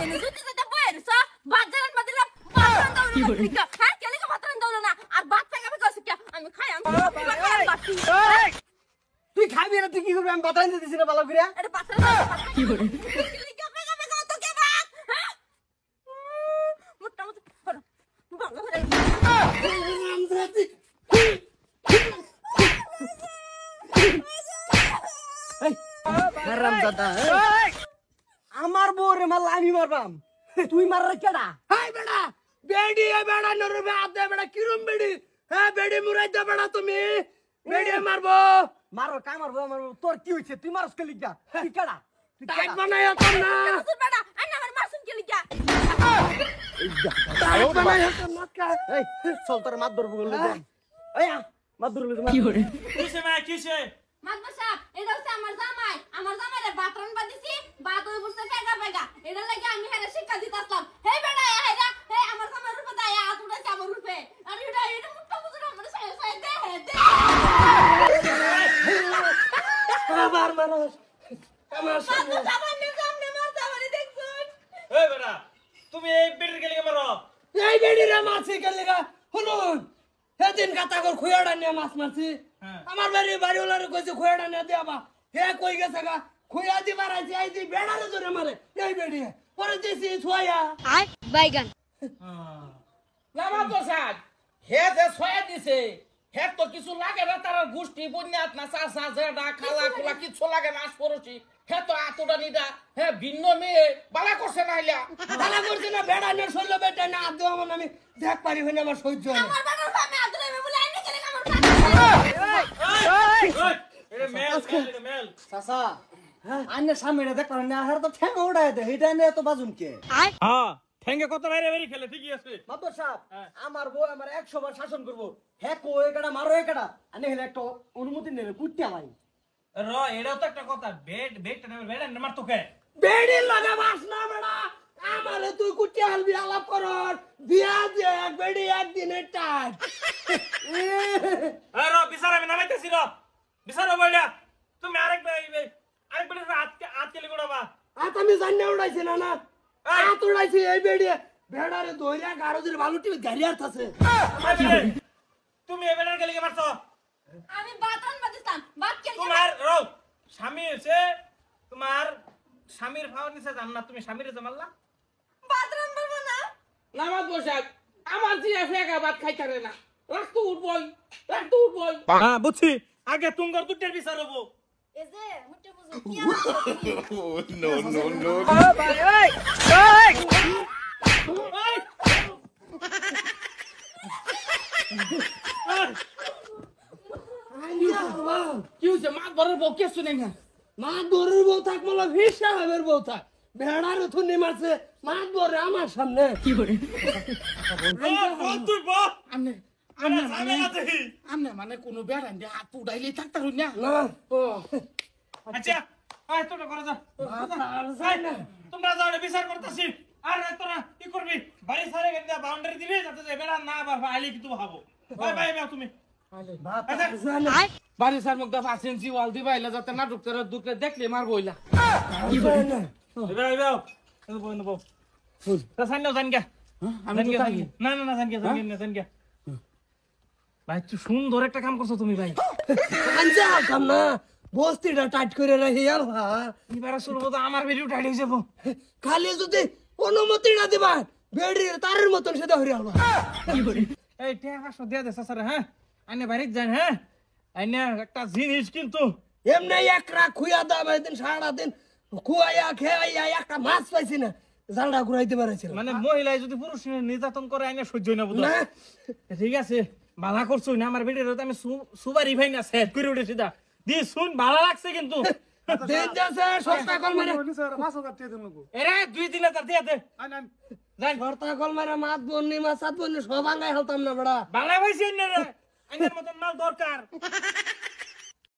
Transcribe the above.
এনে যদি যেতে বইরে সব বাজারের বাজারে বাতরান দাও না হ্যাঁ কেলে কা বাতরান দাও না আর বাত টাকা কইছে কি আমি খাই আমি তুই খাবি না তুই কি করবি আমি বাতরান দিতেছি না ভালো করে এটা বাতরান দাও কি করে আমার বউরে মারলা আমি মারবাম তুই মাররে কেডা হাই বেড়া বেডি এ বেড়া নরবে আদে বেড়া কিরম বেডি হ্যাঁ বেডি মুরাই দে বেড়া তুমি বেডি মারবো মারো কা মারবো তোর কি হইছে তুই মারস কে লিগা তুই কেডা তুই টাইট বানায়া কর না তুই বেড়া আইনা আমার মাসুম কে লিগা টাইট বানায়া কর না কা এই চল তোর মাত ধরবো বললি এই মাত ধরবি কি করে কিসে মা কিসে মাতবা সাহেব এটা হচ্ছে আমার জামাইরে বাতরান বাদিছি বাত ওই বুঝতে ফেগা ফেগা এটা লাগি আমি হেরে শিক্ষা দিতাছলাম হে বেড়া হেরা হে আমার জামাইর রূপে দায়া আতুটা আমার রূপে আমি এটা মুট্টা বুঝরা আমার সাই সাই দে আবার মানুষ আমার সামনে জামাইনে সামনে মারতা মানে দেখছুন এই বেটা তুমি এই বেটির গেলে মারো এই বেডিরা মাছি কে লাগা শুনুন সেদিন কাটা কর খুয়াড়া নিয়ে মাছ মারছি আমার বাড়িওয়ালারে কইছে খুয়াড়া নিয়ে দেবা হে কই গেছে গা খুয়া দি মারাইছি আই দি বেড়ালে ধরে মারে এই বেডি পরে দিছি ছয়া আই বাইগান লামা প্রসাদ হে যে ছয়া দিছে হে তো কিছু লাগে না তার গোষ্ঠী বন্যাত না চাচা জেডা খালা খোলা কিছু লাগে না পড়ছি হে তো আতুডা নিডা হে ভিন্ন মেয়ে বালা করছে না আইলা বালা করছে না বেড়া নে শৈল বেটা না আদু আমার আমি দেখ পারি হইনা আমার সহ্য হয় আমার বাবার সামনে আদরে বলে আইনে কেন আমার এটা মেল চাচা আন্নে সামনে দেখ পারেন না আর তো ঠ্যাং উড়ায় দে এটা নিয়ে তো বাজুন কে হ্যাঁ ঠেঙ্গে কত বাইরে বাইরে খেলে ঠিকই আছে মাতর সাহেব আমার বউ আমার 100 বার শাসন করব হে কই একাডা মারো একাডা আনে হেলে একটা অনুমতি নেবে কুত্তে ভাই র এটাও তো একটা কথা বেডটা নেবে বেড়া মার তোকে বেড়ি লাগা বাস না বেড়া আমারে তুই কুত্তে হালবি আলাপ করর বিয়া দে এক বেড়ি একদিনের টাইট র বিচার আমি নামাইতেছি র বিচার বইলা তুমি আরেক বেটির হাত কেলে গোড়াবা আত আমি জানি উড়াইছি না না আত উড়াইছি এই বেড়ি বেড়ারে দইরা গারোদের ভালুটি গাড়িয়ার থাকে তুমি এই বেটার গেলে মারছো আমি বাতরান বাদিছলাম বাত কে তোমার রো স্বামী হচ্ছে তোমার স্বামীর ভাওয়ার নিচে জান না তুমি স্বামীরে জামাল্লা বাতরান বলবো না লামা প্রসাদ আমার জিয়া ফেগা ভাত খাইতারে না রাখতো উঠবই হ্যাঁ বুঝছি আগে তুঙ্গর দুটের বিচার হবো এই যে মুটে বুঝো কি কি হইছে মাছ বড় বউ কে শুনে না মাছ ধরের বউ থাক বলা ভিড় সাহেবের বউ থাক ভেড়ার থুনি মারছে মাছ ধরে আমার সামনে কি করে তুই বল আমনে আমনে মানে কোনো বেড়ান দিয়ে হাত উড়াইলেই থাকতার না না ও আচ্ছা আয় তোরা করে যা তোমরা যাও বিচার করতেছি আর তোরা কি করবি বাড়ি সারে গেন্দা বাউন্ডারি দিবি যাতে বেড়া না আবার আইলে কি তুই ভাবো ভাই ভাই তুমি বাড়ি সার মুখ দফা সেন্সি ওয়াল দিবা ইলা যাতে না ঢুকতে ঢুকলে দেখলে মারবো ইলা কি করে না ভাই ভাই বল বল তা সাইনো জান গে আমি তো থাকি না জান গে ভাই তুই সুন্দর একটা কাম করছো তুমি ভাই আনজা কাম না বস্তিটা টাইট করে রাখি আর এবারে শুরু তো আমার ভিডিও টাইট হয়ে যাবো খালি যদি অনুমতি না দিবা বেড়ির তারের মতন সেটা হইরা হলো কি করে এই টাকা দিয়ে দে স্যার হ্যাঁ আইনে বাড়ি যান হ্যাঁ আইনে একটা জিনিস কিন্তু এমনি একরা খুয়া দাম দিন সারা দিন খুয়াইয়া খেয়াইয়া একটা মাছ পাইছি না জালটা ঘুরাইতে পারছিল মানে মহিলাই যদি পুরুষ নির্যাতন করে আইনে সহ্য না বুঝো না ঠিক আছে ভালো করছো না আমার ভিডিও আমি সুবারি ভাই না সেট করে উঠেছি দা দি শুন ভালো লাগছে কিন্তু দেন যাচ্ছে সস্তা কল মারে এরে 2-3 দিয়ে দে যাই ভর্তা কল মারে মাছ বন্নি মাছ সাত বন্নি সব আঙ্গাই হলতাম না বড়া বাংলা ভাইছি না রে আইনের মতন মাল দরকার